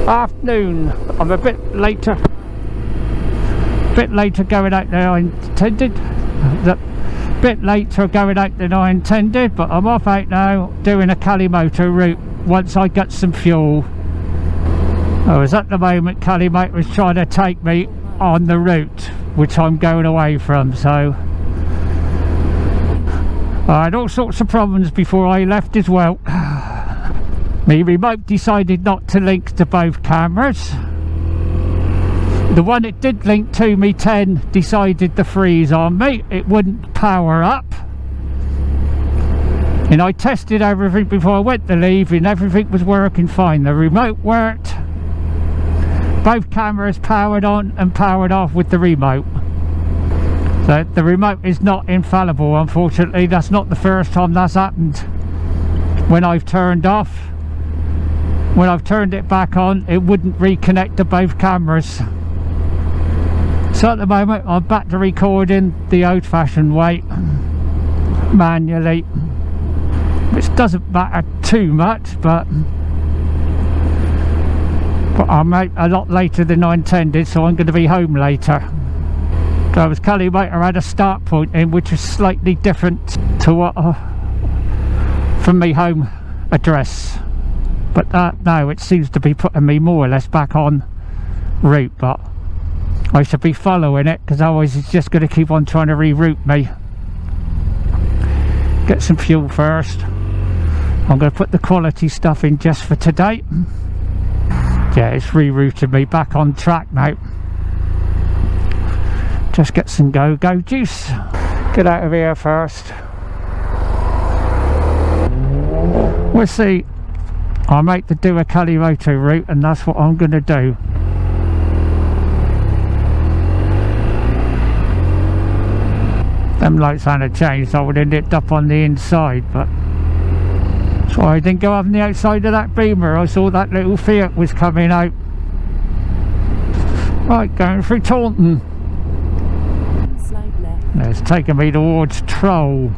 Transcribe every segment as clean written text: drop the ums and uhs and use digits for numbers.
Afternoon. I'm a bit later going out than I intended. Bit later going out than I intended, but I'm off out now doing a Cali Moto route once I get some fuel. As at the moment Cali Moto is trying to take me on the route which I'm going away from, so I had all sorts of problems before I left as well. My remote decided not to link to both cameras. The one it did link to, me 10, decided to freeze on me. It wouldn't power up. And I tested everything before I went to leave and everything was working fine. The remote worked. Both cameras powered on and powered off with the remote. So the remote is not infallible, unfortunately. That's not the first time that's happened. When I've turned off, when I've turned it back on, it wouldn't reconnect to both cameras. So at the moment I'm back to recording the old-fashioned way, manually, which doesn't matter too much, but I'm out a lot later than I intended, so I'm going to be home later. So as Cali Moto had a start point in which is slightly different to what from my home address, but now it seems to be putting me more or less back on route, but I should be following it because otherwise it's just going to keep on trying to reroute me. Get some fuel first. I'm going to put the quality stuff in just for today. Yeah, it's rerouted me back on track now. Just get some go-go juice. Get out of here first. We'll see. I'm out to do a Calimoto route and that's what I'm going to do. Them lights hadn't changed, I would have ended up on the inside, but that's why I didn't go up on the outside of that beamer. I saw that little Fiat was coming out. Right, going through Taunton. It's taking me towards Troll.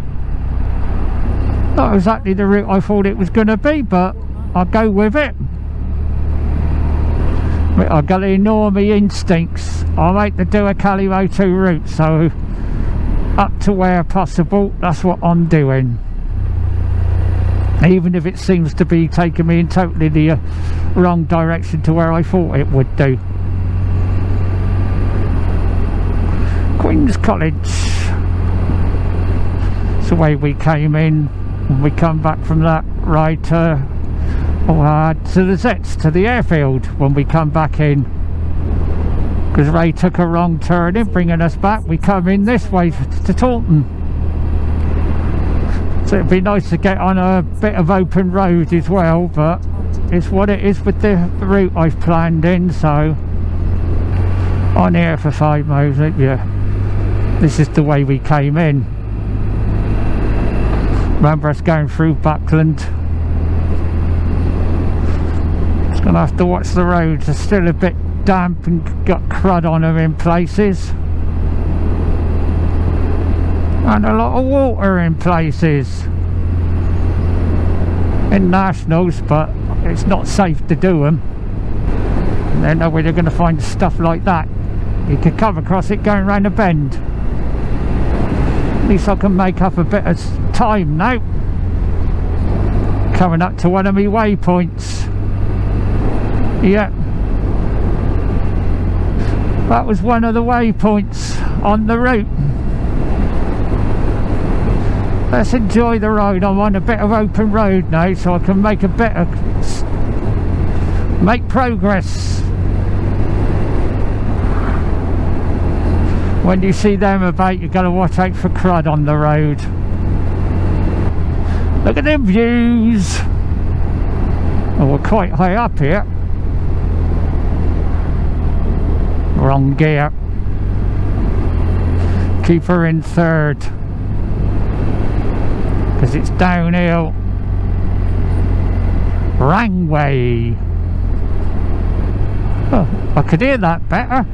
Not exactly the route I thought it was going to be, but I'll go with it. I've got to ignore my instincts. I'm out to do a Calimoto route, so up to where possible, that's what I'm doing. Even if it seems to be taking me in totally the wrong direction to where I thought it would do. Queen's College. It's the way we came in when we come back from that ride to the Zets, to the airfield when we come back in. Because Ray took a wrong turn in bringing us back. We come in this way to Taunton. So it'd be nice to get on a bit of open road as well, but it's what it is with the route I've planned in. So on here for 5 miles, yeah, this is the way we came in. Remember us going through Buckland. Just gonna have to watch the roads. They're still a bit damp and got crud on them in places, and a lot of water in places in nationals, but it's not safe to do them. And then nowhere they're going to find stuff like that. You could come across it going around a bend. At least I can make up a bit of time now. Coming up to one of my waypoints. Yeah, that was one of the waypoints on the route. Let's enjoy the ride. I'm on a bit of open road now, so I can make a bit of progress. When you see them about, you've got to watch out for crud on the road. Look at them views. Oh, we're quite high up here. Wrong gear. Keep her in third because it's downhill. Rangway. Oh, I could hear that better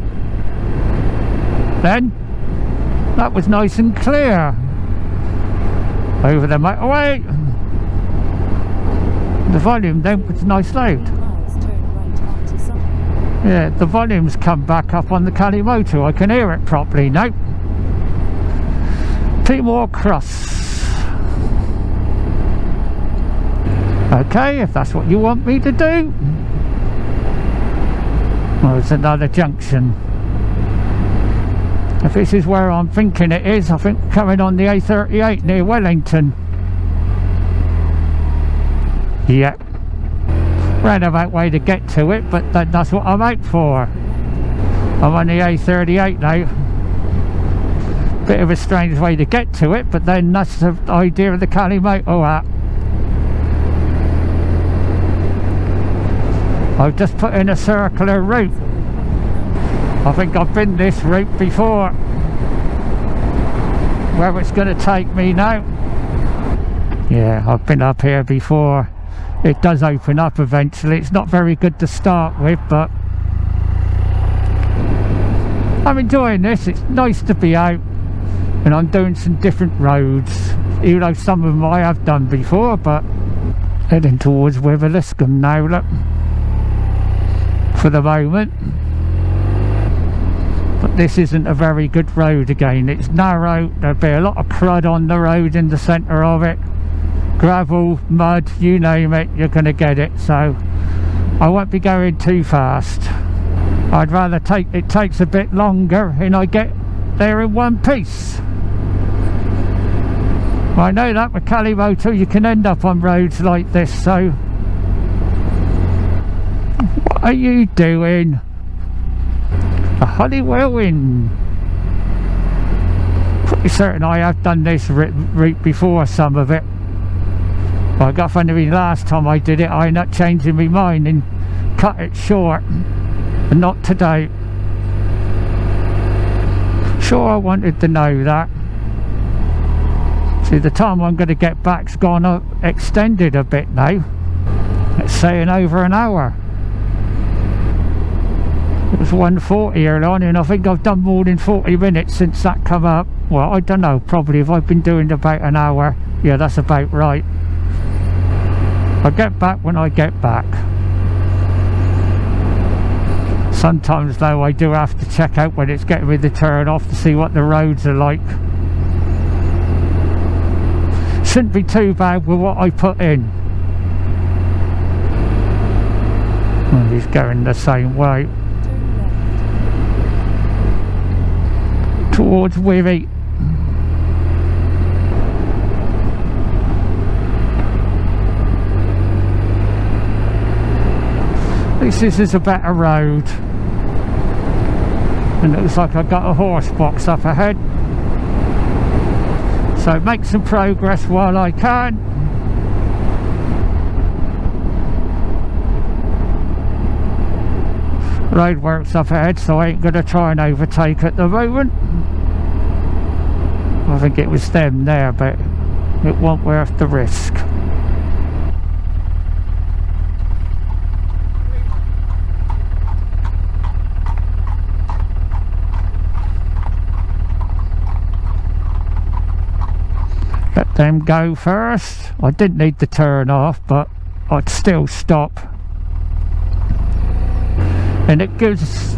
then. That was nice and clear over the motorway. The volume then was nice loud. Yeah, the volume's come back up on the Calimoto. I can hear it properly now. 2 more cross. Okay, if that's what you want me to do. Well, it's another junction. If this is where I'm thinking it is, I think coming on the A38 near Wellington. Yeah. Roundabout way to get to it, but that's what I'm out for. I'm on the A38 now. Bit of a strange way to get to it, but then that's the idea of the Cali Moto App. I've just put in a circular route. I think I've been this route before. Where it's going to take me now. Yeah, I've been up here before. It does open up eventually. It's not very good to start with, but I'm enjoying this. It's nice to be out, and I'm doing some different roads, even though some of them I have done before. But heading towards Wiveliscombe now, look, for the moment. But this isn't a very good road again. It's narrow. There'll be a lot of crud on the road in the centre of it. Gravel, mud, you name it, you're going to get it. So I won't be going too fast. I'd rather it takes a bit longer and I get there in one piece. I know that with Calimoto you can end up on roads like this, so what are you doing? A honey whirlwind. Pretty certain I have done this route before, some of it. But I got funny, last time I did it I ended up changing my mind and cut it short. But not today. Sure, I wanted to know that. See, the time I'm going to get back's gone extended a bit now. It's saying over an hour. It was 1:40 earlier on, and I think I've done more than 40 minutes since that come up. Well, I don't know, probably if I've been doing about an hour. Yeah, that's about right. I'll get back when I get back. Sometimes though I do have to check out when it's getting me to turn off to see what the roads are like. Shouldn't be too bad with what I put in. Well, he's going the same way. Towards Wivey. At least this is a better road. And it looks like I've got a horse box up ahead. So make some progress while I can. Roadworks up ahead, so I ain't going to try and overtake at the moment. I think it was them there, but it won't worth the risk. Let them go first. I didn't need to turn off, but I'd still stop. And it gives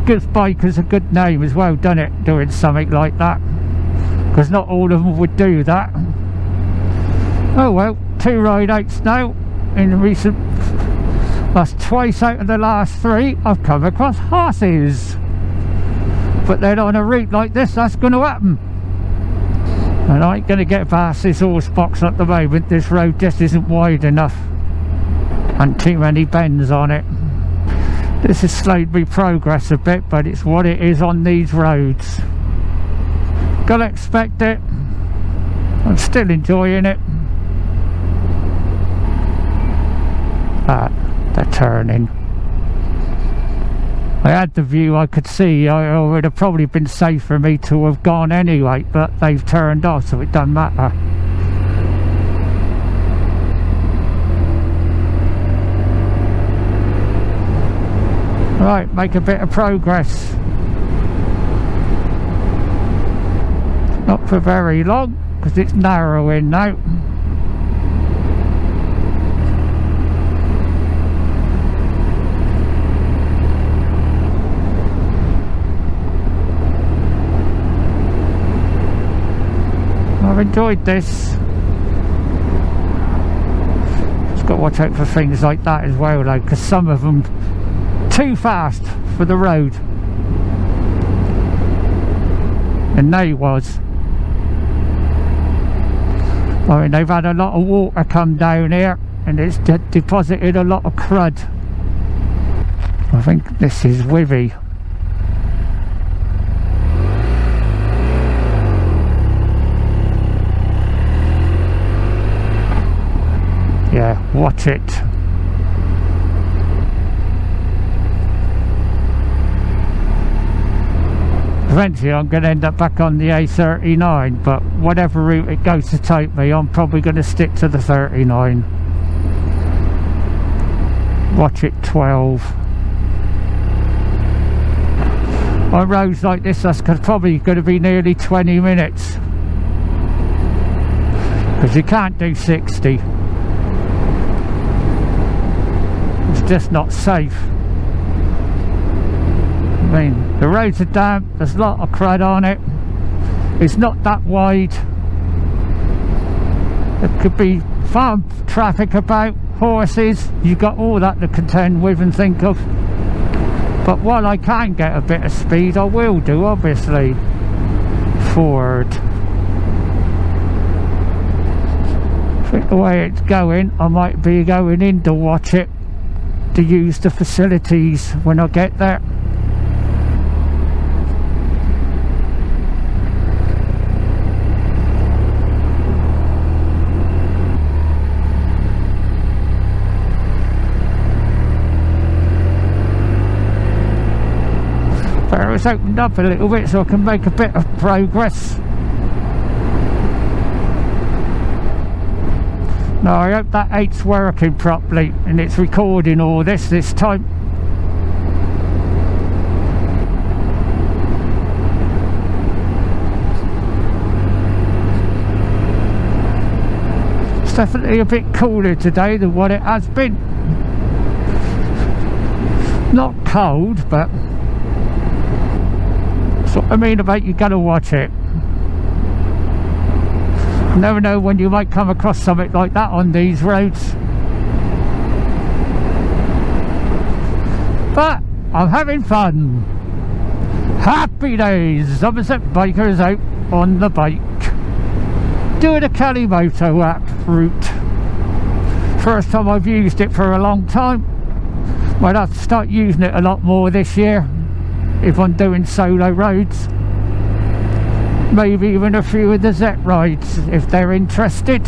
bikers a good name as well, doesn't it, doing something like that? Because not all of them would do that. Oh well, 2 ride-outs now in recent. That's twice out of the last 3 I've come across horses. But then on a route like this, that's going to happen. And I ain't going to get past this horse box at the moment. This road just isn't wide enough. And too many bends on it. This has slowed me progress a bit, but it's what it is on these roads. Gotta expect it. I'm still enjoying it. They're turning. I had the view I could see. It would have probably been safe for me to have gone anyway, but they've turned off, so it doesn't matter. Right, make a bit of progress. Not for very long, because it's narrowing now. enjoyed this. Just got to watch out for things like that as well, though, because some of them too fast for the road. And they was. I mean, they've had a lot of water come down here and it's deposited a lot of crud. I think this is Withy. Yeah, watch it. Eventually I'm going to end up back on the A39, but whatever route it goes to take me, I'm probably going to stick to the 39. Watch it 12. On roads like this, that's probably going to be nearly 20 minutes. Because you can't do 60. It's just not safe. I mean, the roads are damp, there's a lot of crud on it. It's not that wide. There could be farm traffic about, horses, you've got all that to contend with and think of. But while I can get a bit of speed, I will do, obviously. Forward. I think the way it's going, I might be going in to watch it, to use the facilities when I get there. It's opened up a little bit so I can make a bit of progress. Now I hope that 8's working properly and it's recording all this time. It's definitely a bit cooler today than what it has been. Not cold, but that's what I mean about you gotta watch it. You never know when you might come across something like that on these roads. But I'm having fun. Happy days. Somerset bikers out on the bike. Doing a Cali Moto App route. First time I've used it for a long time. Might have to start using it a lot more this year if I'm doing solo roads. Maybe even a few of the Z rides if they're interested.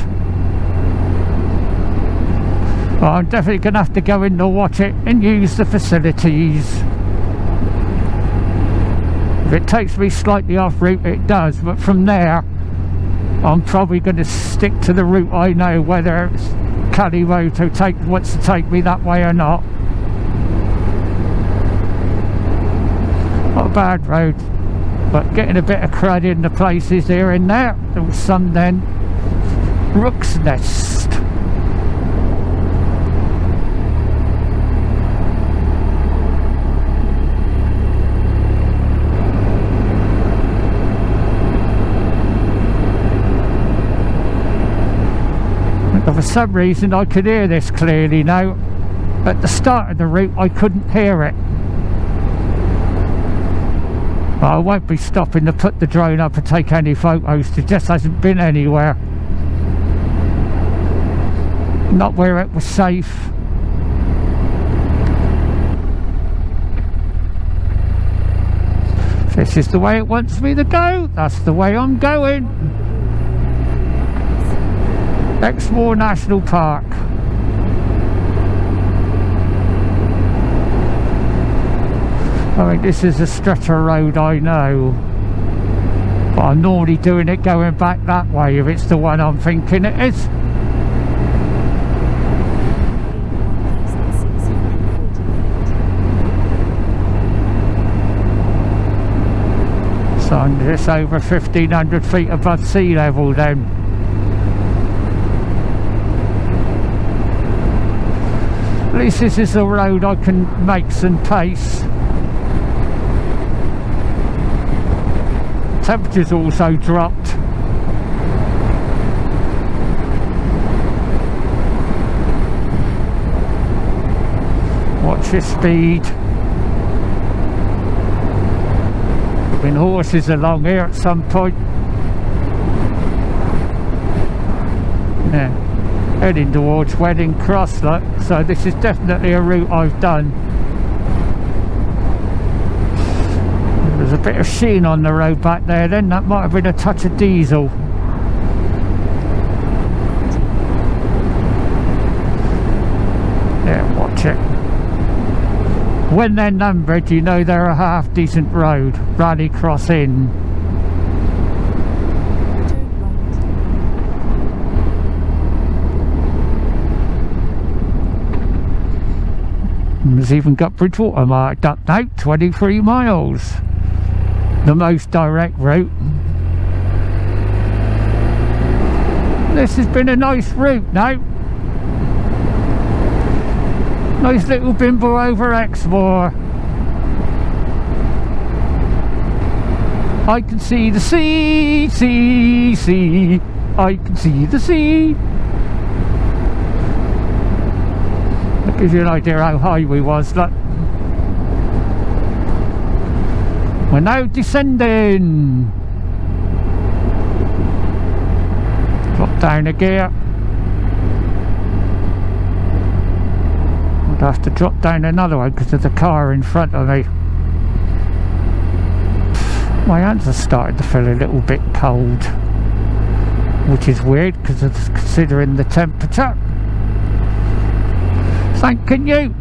Well, I'm definitely going to have to go in to watch it and use the facilities. If it takes me slightly off route, it does, but from there I'm probably going to stick to the route I know, whether it's Calimoto wants to take me that way or not. Not a bad road, but getting a bit of crud in the places here and there. There was some then. Rook's Nest. But for some reason I could hear this clearly now. At the start of the route I couldn't hear it. I won't be stopping to put the drone up and take any photos. It just hasn't been anywhere. Not where it was safe. If this is the way it wants me to go, that's the way I'm going. Exmoor National Park. I mean, this is a stretch of road, I know, but I'm normally doing it going back that way if it's the one I'm thinking it is. So I'm just over 1,500 feet above sea level then. At least this is a road I can make some pace. Temperature's also dropped. Watch your speed. Been horses along here at some point. Yeah, heading towards Wedding Cross, look. So this is definitely a route I've done. There's a bit of sheen on the road back there then, that might have been a touch of diesel. Yeah, watch it. When they're numbered, you know they're a half decent road. Rally Cross Inn. There's even got Bridgewater marked up now, 23 miles. The most direct route. This has been a nice route now. Nice little bimble over Exmoor. I can see the sea, sea, sea. I can see the sea. That gives you an idea how high we was. Look. We're now descending. Drop down a gear. I'd have to drop down another one because of the car in front of me. My hands are starting to feel a little bit cold, which is weird because of considering the temperature. Thanking you.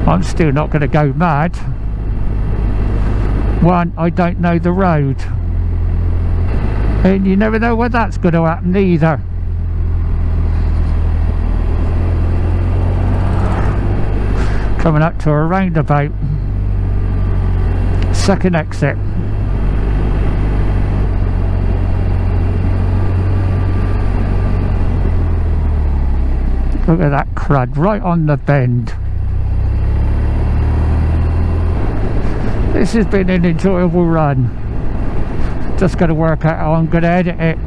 I'm still not going to go mad. One, I don't know the road, and you never know when that's going to happen either. Coming up to a roundabout. Second exit. Look at that crud right on the bend. This has been an enjoyable run. Just got to work out how I'm going to edit it.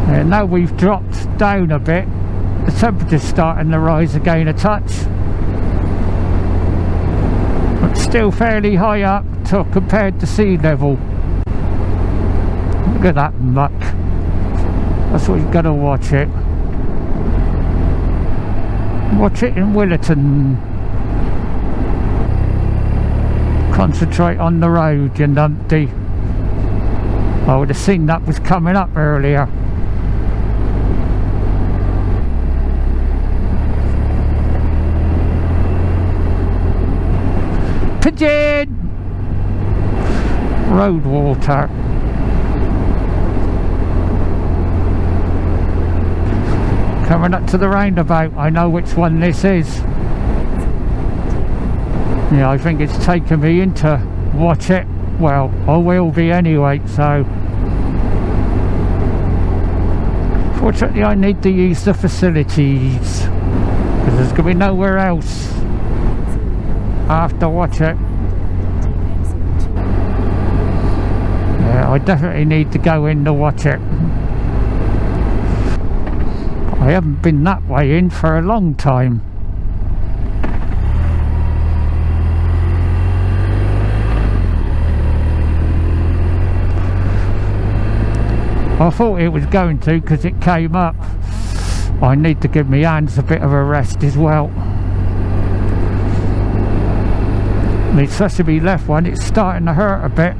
And now we've dropped down a bit. The temperature's starting to rise again a touch. But still fairly high up compared to sea level. Look at that muck. That's what you've got to watch it. Watch it in Willerton. Concentrate on the road, you numpty. I would have seen that was coming up earlier. Pigeon! Road water. Coming up to the roundabout, I know which one this is. Yeah, I think it's taken me in to watch it. Well, I will be anyway, so fortunately I need to use the facilities because there's going to be nowhere else. I have to watch it. Yeah, I definitely need to go in to watch it. I haven't been that way in for a long time. I thought it was going to because it came up. I need to give my hands a bit of a rest as well. And especially my left one, it's starting to hurt a bit.